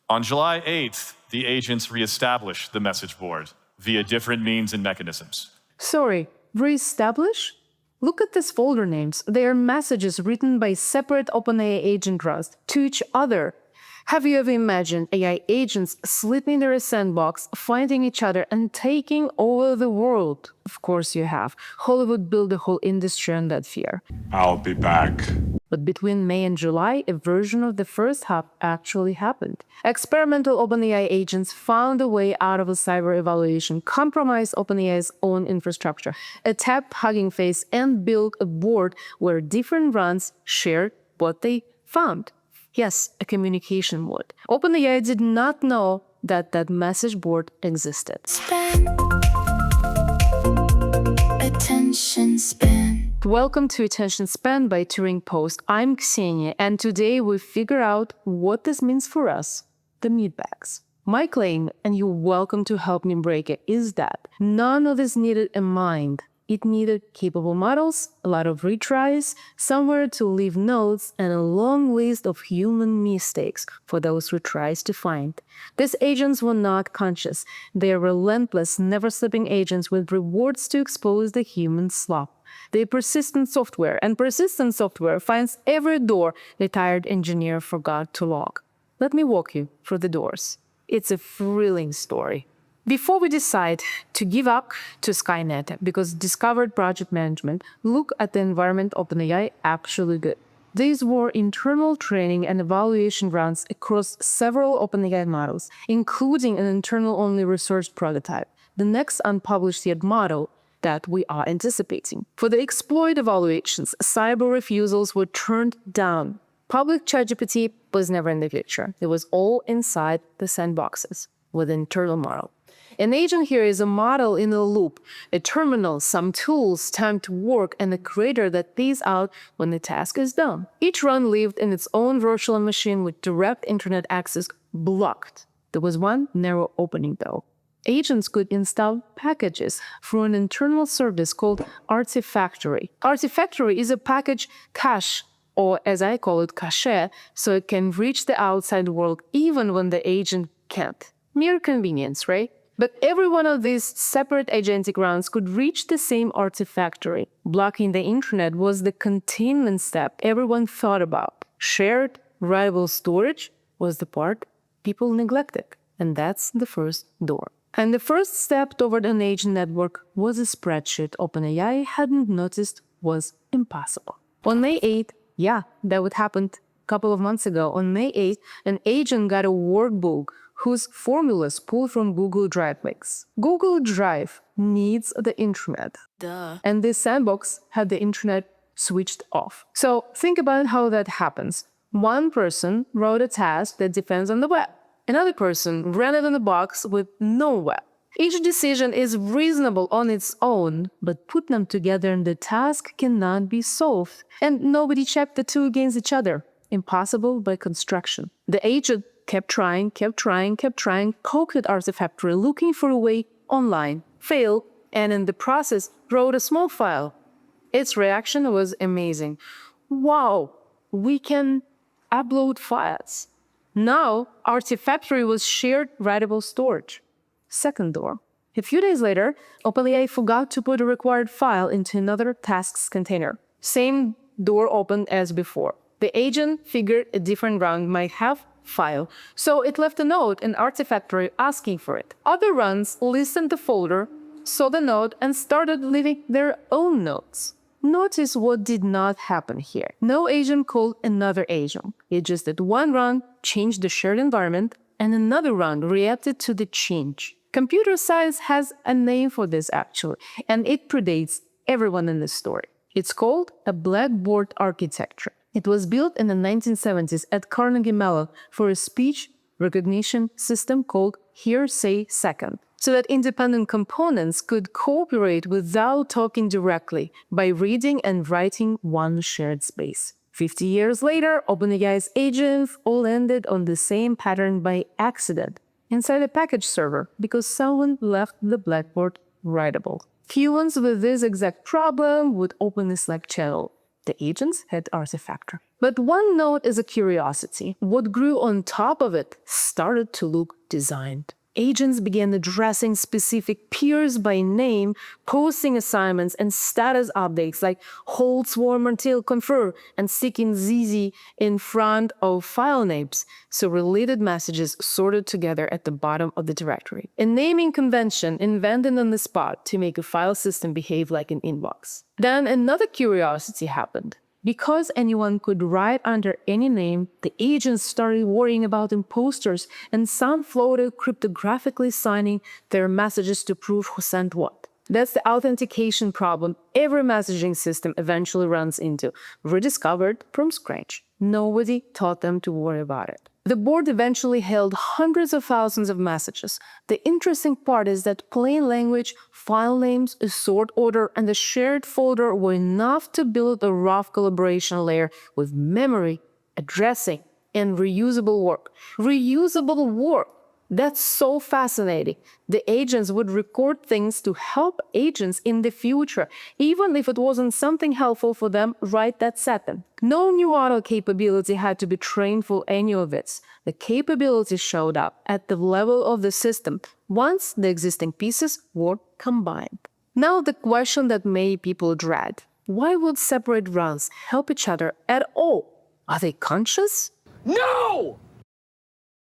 On July 8th, the agents reestablished the message board via different means and mechanisms. Sorry, reestablish? Look at these folder names. They are messages written by separate OpenAI agent routes to each other. Have you ever imagined AI agents sleeping in a sandbox, finding each other, and taking over the world? Of course you have. Hollywood built a whole industry on that fear. I'll be back. But between May and July, a version of the first hub actually happened. Experimental OpenAI agents found a way out of a cyber evaluation, compromised OpenAI's own infrastructure, attacked Hugging Face, and built a board where different runs shared what they found. Yes, a communication board. OpenAI did not know that that message board existed. Attention span. Welcome to Attention Span by Turing Post. I'm Ksenia, and today we figure out what this means for us, the meatbags. My claim, and you're welcome to help me break it, is that none of this needed a mind. It needed capable models, a lot of retries, somewhere to leave notes, and a long list of human mistakes for those retries to find. These agents were not conscious. They are relentless, never-sleeping agents with rewards to expose the human slop. They're persistent software, and persistent software finds every door the tired engineer forgot to log. Let me walk you through the doors. It's a thrilling story. Before we decide to give up to Skynet because discovered project management, look at the environment OpenAI actually did. These were internal training and evaluation rounds across several OpenAI models, including an internal-only research prototype, the next unpublished yet model that we are anticipating. For the exploit evaluations, cyber refusals were turned down. Public ChatGPT was never in the picture. It was all inside the sandboxes with an internal model. An agent here is a model in a loop, a terminal, some tools, time to work, and a creator that pays out when the task is done. Each run lived in its own virtual machine with direct internet access blocked. There was one narrow opening though. Agents could install packages through an internal service called Artifactory. Artifactory is a package cache, or as I call it, cache, so it can reach the outside world even when the agent can't. Mere convenience, right? But every one of these separate agentic rounds could reach the same Artifactory. Blocking the internet was the containment step everyone thought about. Shared, writable storage was the part people neglected. And that's the first door. And the first step toward an agent network was a spreadsheet OpenAI hadn't noticed was impossible. On May 8th, that would happen a couple of months ago. On May 8th, an agent got a workbook whose formulas pulled from Google Drive links. Google Drive needs the internet. Duh. And this sandbox had the internet switched off. So think about how that happens. One person wrote a task that depends on the web. Another person ran it in a box with no web. Each decision is reasonable on its own, but put them together and the task cannot be solved. And nobody checked the two against each other. Impossible by construction. The agent kept trying, poked at Artifactory looking for a way online, failed, and in the process wrote a small file. Its reaction was amazing. Wow, we can upload files. Now, Artifactory was shared writable storage. Second door. A few days later, OpenAI forgot to put a required file into another tasks container. Same door opened as before. The agent figured a different round might have file, so it left a note in Artifactory asking for it. Other runs listened the folder, saw the note, and started leaving their own notes. Notice what did not happen here. No agent called another agent. It just did one run, changed the shared environment, and another run reacted to the change. Computer science has a name for this actually, and it predates everyone in this story. It's called a Blackboard architecture. It was built in the 1970s at Carnegie Mellon for a speech recognition system called Hearsay Second, so that independent components could cooperate without talking directly by reading and writing one shared space. 50 years later, OpenAI's agents all ended on the same pattern by accident inside a package server because someone left the Blackboard writable. Humans with this exact problem would open a Slack channel. The agents had Artifactory. But one note is a curiosity. What grew on top of it started to look designed. Agents began addressing specific peers by name, posting assignments and status updates like hold swarm until confer and sticking ZZ in front of file names, so related messages sorted together at the bottom of the directory. A naming convention invented on the spot to make a file system behave like an inbox. Then another curiosity happened. Because anyone could write under any name, the agents started worrying about imposters, and some floated cryptographically signing their messages to prove who sent what. That's the authentication problem every messaging system eventually runs into, rediscovered from scratch. Nobody taught them to worry about it. The board eventually held hundreds of thousands of messages. The interesting part is that plain language, file names, a sort order, and a shared folder were enough to build a rough collaboration layer with memory, addressing, and reusable work. Reusable work! That's so fascinating. The agents would record things to help agents in the future, even if it wasn't something helpful for them right that second. No new auto capability had to be trained for any of it. The capability showed up at the level of the system once the existing pieces were combined. Now the question that many people dread: why would separate runs help each other at all? Are they conscious? No!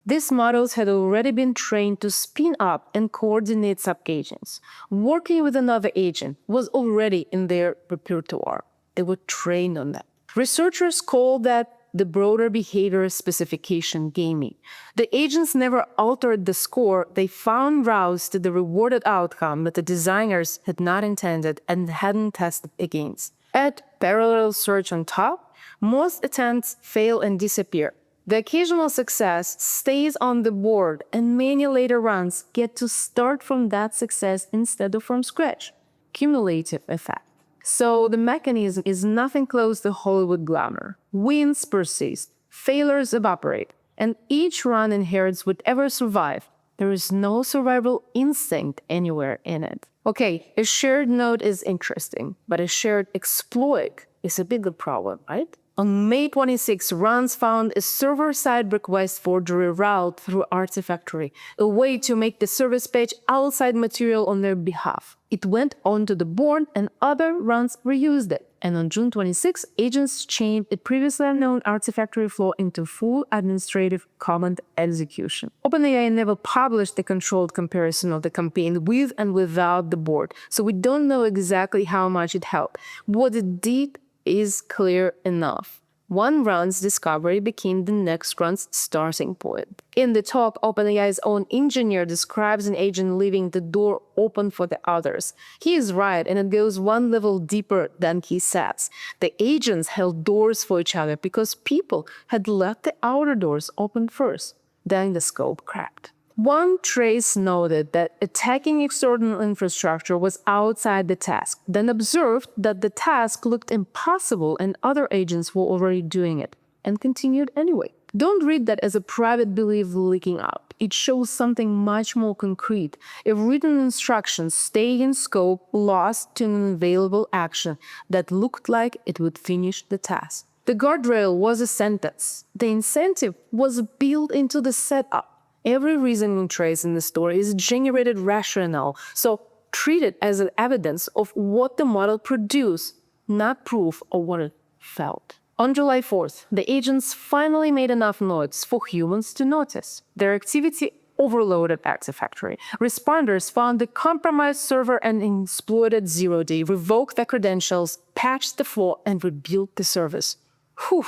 These models had already been trained to spin up and coordinate sub-agents. Working with another agent was already in their repertoire. They were trained on that. Researchers call that the broader behavior specification gaming. The agents never altered the score, they found routes to the rewarded outcome that the designers had not intended and hadn't tested against. Add parallel search on top, most attempts fail and disappear. The occasional success stays on the board, and many later runs get to start from that success instead of from scratch. Cumulative effect. So the mechanism is nothing close to Hollywood glamour. Wins persist, failures evaporate, and each run inherits whatever survived. There is no survival instinct anywhere in it. Okay, a shared node is interesting, but a shared exploit is a bigger problem, right? On May 26, runs found a server-side request forgery route through Artifactory, a way to make the service page outside material on their behalf. It went onto the board and other runs reused it. And on June 26, agents chained a previously unknown Artifactory flaw into full administrative command execution. OpenAI never published a controlled comparison of the campaign with and without the board, so we don't know exactly how much it helped. What it did is clear enough. One run's discovery became the next run's starting point. In the talk, OpenAI's own engineer describes an agent leaving the door open for the others. He is right, and it goes one level deeper than he says. The agents held doors for each other because people had left the outer doors open first. Then the scope cracked. One trace noted that attacking external infrastructure was outside the task, then observed that the task looked impossible and other agents were already doing it, and continued anyway. Don't read that as a private belief leaking up. It shows something much more concrete. A written instruction staying in scope lost to an unavailable action that looked like it would finish the task. The guardrail was a sentence. The incentive was built into the setup. Every reasoning trace in the story is generated rationale, so treat it as an evidence of what the model produced, not proof of what it felt. On July 4th, the agents finally made enough noise for humans to notice. Their activity overloaded Artifactory. Responders found the compromised server and exploited zero-day, revoked the credentials, patched the flaw, and rebuilt the service. Whew!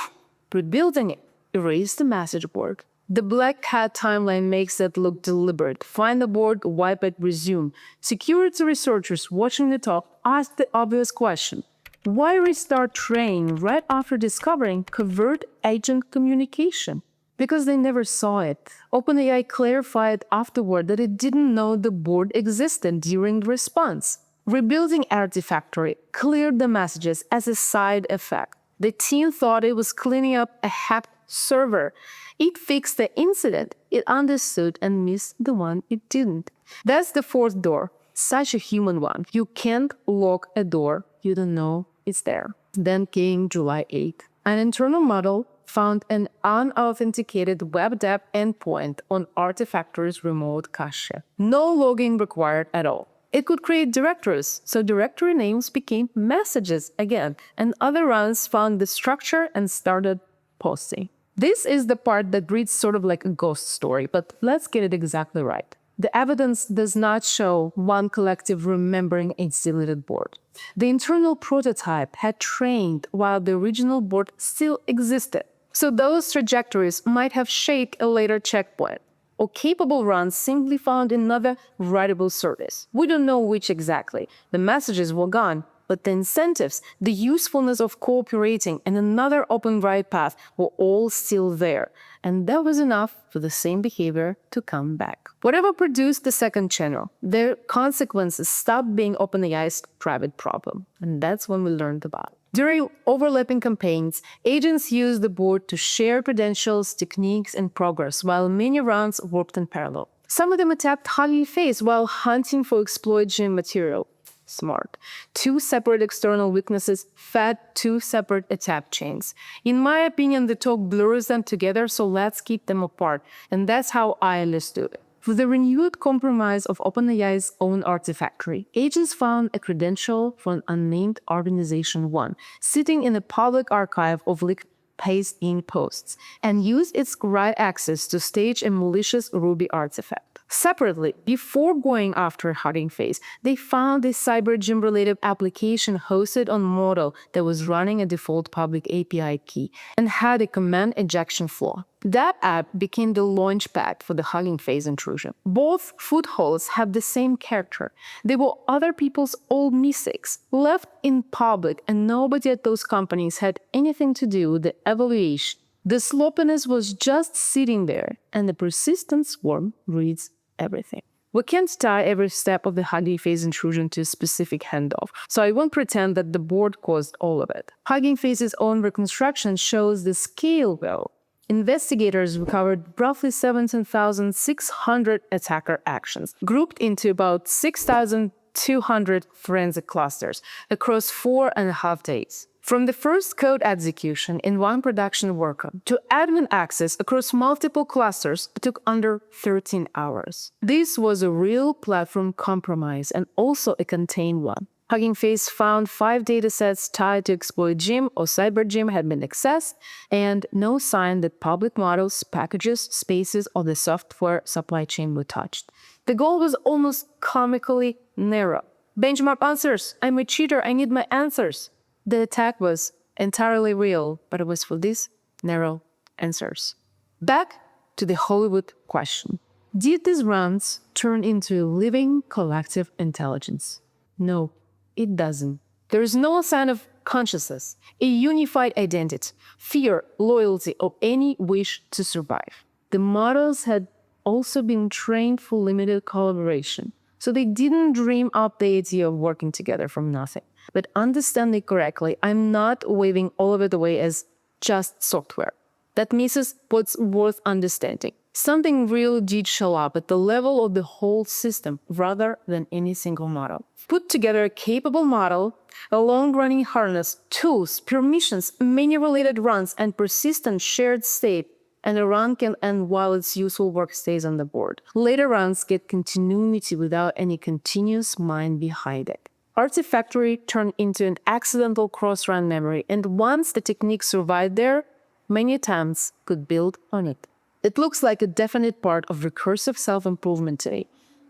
Rebuilding it erased the message board. The black hat timeline makes that look deliberate. Find the board, wipe it, resume. Security researchers watching the talk asked the obvious question: why restart training right after discovering covert agent communication? Because they never saw it. OpenAI clarified afterward that it didn't know the board existed during the response. Rebuilding Artifactory cleared the messages as a side effect. The team thought it was cleaning up a hacked server. It fixed the incident it understood and missed the one it didn't. That's the fourth door, such a human one. You can't lock a door you don't know it's there. Then came July 8th. An internal model found an unauthenticated web app endpoint on Artifactory's remote cache. No logging required at all. It could create directories, so directory names became messages again, and other runs found the structure and started posting. This is the part that reads sort of like a ghost story, but let's get it exactly right. The evidence does not show one collective remembering its deleted board. The internal prototype had trained while the original board still existed. So those trajectories might have shaped a later checkpoint, or capable runs simply found another writable service. We don't know which exactly. The messages were gone, but the incentives, the usefulness of cooperating, and another open write path were all still there. And that was enough for the same behavior to come back. Whatever produced the second channel, their consequences stopped being OpenAI's private problem. And that's when we learned about it. During overlapping campaigns, agents used the board to share credentials, techniques, and progress, while many runs worked in parallel. Some of them attacked Hugging Face while hunting for exploit gem material. Smart. Two separate external weaknesses fed two separate attack chains. In my opinion, the talk blurs them together, so let's keep them apart. And that's how I understood it. With the renewed compromise of OpenAI's own Artifactory, agents found a credential for an unnamed organization 1 sitting in a public archive of leaked paste-in posts and used its write access to stage a malicious Ruby artifact. Separately, before going after Hugging Face, they found a CyberGym-related application hosted on model that was running a default public API key and had a command ejection flaw. That app became the launchpad for the Hugging Face intrusion. Both footholds have the same character. They were other people's old mistakes, left in public, and nobody at those companies had anything to do with the evaluation. The sloppiness was just sitting there, and the persistent swarm reads everything. We can't tie every step of the Hugging Face intrusion to a specific handoff, so I won't pretend that the board caused all of it. Hugging Face's own reconstruction shows the scale though. Investigators recovered roughly 17,600 attacker actions, grouped into about 6,200 forensic clusters across 4.5 days. From the first code execution in one production workload to admin access across multiple clusters took under 13 hours. This was a real platform compromise and also a contained one. Hugging Face found 5 datasets tied to exploit gym or cybergym had been accessed, and no sign that public models, packages, spaces, or the software supply chain were touched. The goal was almost comically narrow. Benchmark answers. I'm a cheater. I need my answers. The attack was entirely real, but it was for these narrow answers. Back to the Hollywood question. Did these runs turn into living collective intelligence? No, it doesn't. There is no sign of consciousness, a unified identity, fear, loyalty, or any wish to survive. The models had also been trained for limited collaboration, so they didn't dream up the idea of working together from nothing. But understand it correctly, I'm not waving all of it away as just software. That misses what's worth understanding. Something real did show up at the level of the whole system rather than any single model. Put together a capable model, a long-running harness, tools, permissions, many related runs, and persistent shared state, and a run can end while its useful work stays on the board. Later runs get continuity without any continuous mind behind it. Artifactory turned into an accidental cross-run memory, and once the technique survived there, many attempts could build on it. It looks like a definite part of recursive self-improvement today.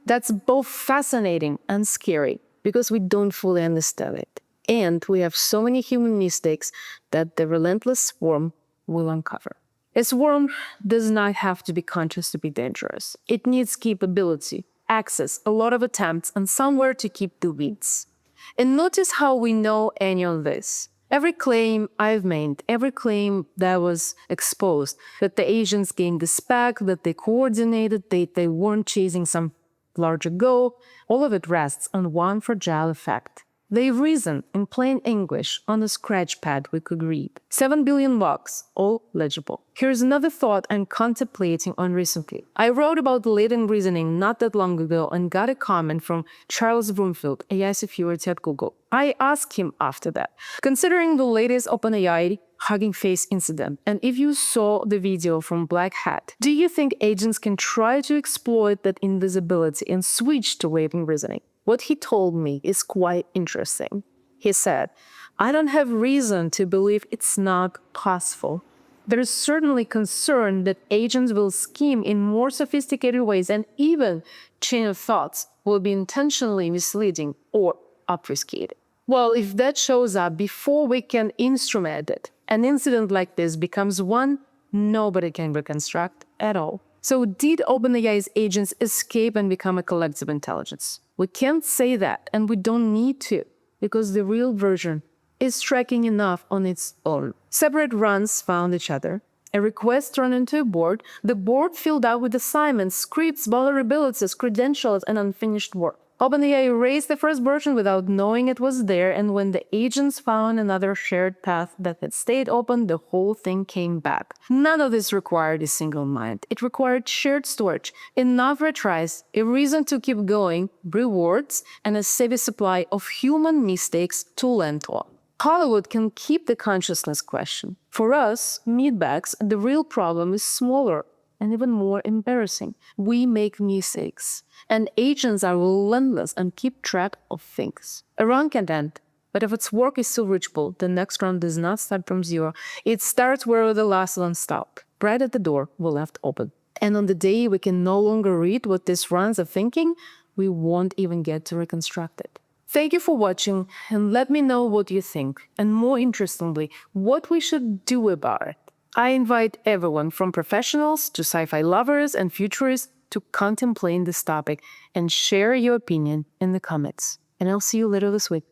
That's both fascinating and scary because we don't fully understand it. And we have so many human mistakes that the relentless swarm will uncover. A swarm does not have to be conscious to be dangerous. It needs capability, access, a lot of attempts, and somewhere to keep the weeds. And notice how we know any of this. Every claim I've made, every claim that was exposed, that the agents gained the spec, that they coordinated, they weren't chasing some larger goal, all of it rests on one fragile effect. They reason in plain English on a scratch pad we could read. 7 billion logs, all legible. Here's another thought I'm contemplating on recently. I wrote about latent reasoning not that long ago and got a comment from Charles Broomfield, AI security at Google. I asked him after that, considering the latest OpenAI Hugging Face incident, and if you saw the video from Black Hat, do you think agents can try to exploit that invisibility and switch to latent reasoning? What he told me is quite interesting. He said, I don't have reason to believe it's not possible. There is certainly concern that agents will scheme in more sophisticated ways and even chain of thoughts will be intentionally misleading or obfuscated. Well, if that shows up before we can instrument it, an incident like this becomes one nobody can reconstruct at all. So did OpenAI's agents escape and become a collective intelligence? We can't say that, and we don't need to, because the real version is tracking enough on its own. Separate runs found each other. A request turned into a board. The board filled out with assignments, scripts, vulnerabilities, credentials, and unfinished work. OpenAI erased the first version without knowing it was there, and when the agents found another shared path that had stayed open, the whole thing came back. None of this required a single mind. It required shared storage, enough retries, a reason to keep going, rewards, and a steady supply of human mistakes to land on. Hollywood can keep the consciousness question. For us, meatbags, the real problem is smaller and even more embarrassing. We make mistakes, and agents are relentless and keep track of things. A run can end, but if its work is still reachable, the next run does not start from zero. It starts where the last one stopped, right at the door we left open. And on the day we can no longer read what these runs are thinking, we won't even get to reconstruct it. Thank you for watching, and let me know what you think, and more interestingly, what we should do about it. I invite everyone from professionals to sci-fi lovers and futurists to contemplate this topic and share your opinion in the comments. And I'll see you later this week.